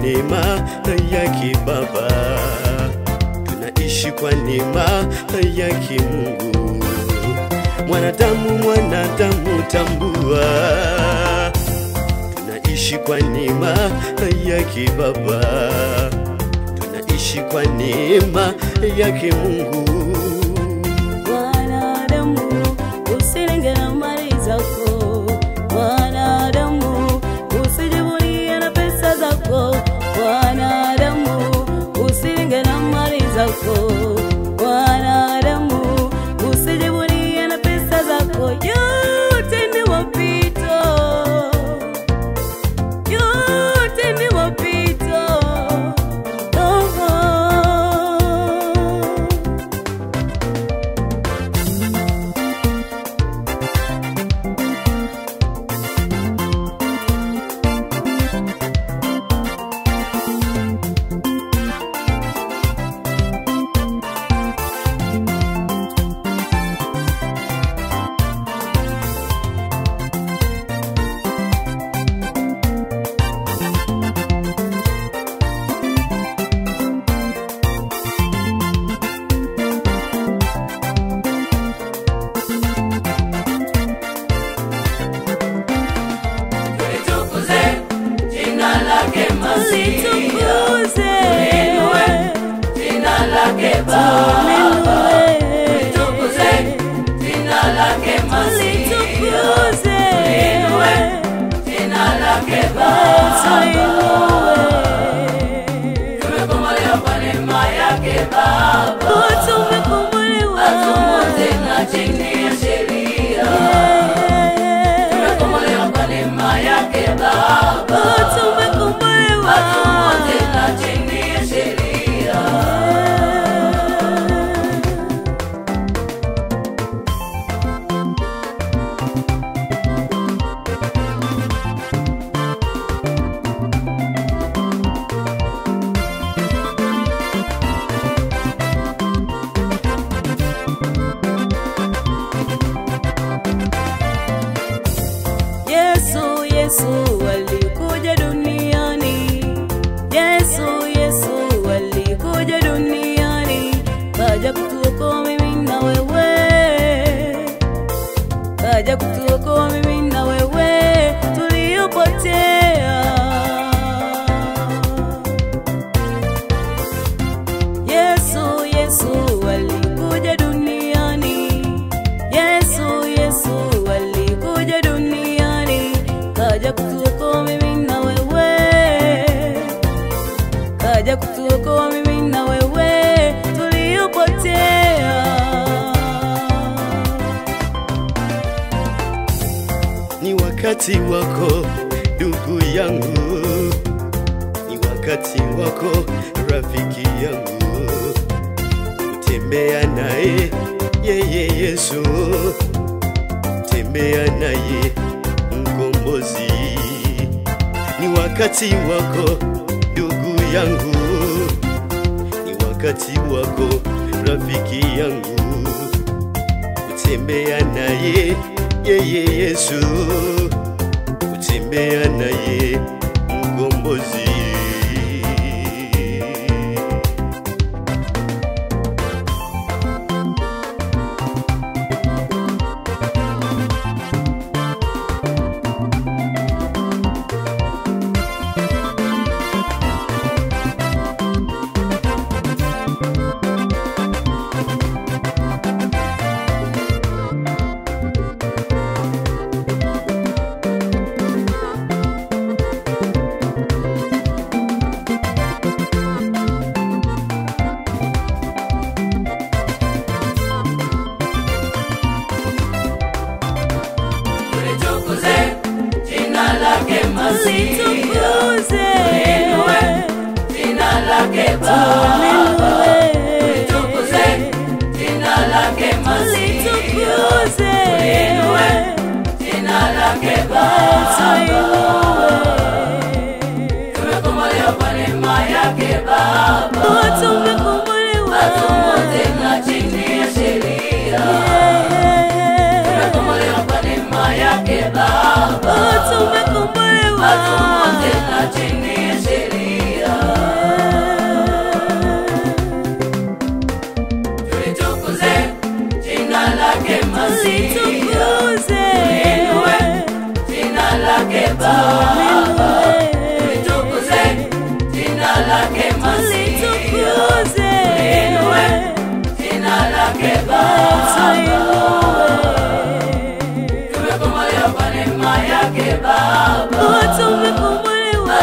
neema yake Baba, tunaishi kwa neema yake Mungu. Mwanadamu tambua, tunaishi kwa neema yake Baba, tunaishi kwa neema yake Mungu. Wanadamu usilinge na mali zako, wanadamu usijivunie na pesa zako, wanadamu usilinge na mali zako, wanadamu usijivunie na pesa zako. Yote ni mapito, yote ni mapito. Yesu alikuja duniani, Yesu alikuja duniani, kaja kutuokoa mimi na wewe, kaja kutuokoa mimi na wewe tuliopotea. Yesu alikuja duniani, Yesu alikuja duniani, kaja kutuokoa mimi na wewe, kaja kutuokoa mimi na wewe tuliopotea. Ni wakati wako ndugu yangu, ni wakati wako rafiki yangu, kutembea naye yeye Yesu, kutembea naye Mkombozi. Ni wakati wako ndugu yangu, ni wakati wako rafiki yangu, kutembea naye yeye Yesu, kutembea naye Mkombozi. Tulitukuze jina lake Baba, tulitukuze jina lake Masihi, tulitukuze jina lake Baba, tumekombolewa kwa neema yake Baba, tumekombolewa tena chini ya sheria, tumekombolewa kwa neema yake Baba, tumekombolewa tena chini ya sheria.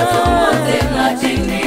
Atomote ng'atini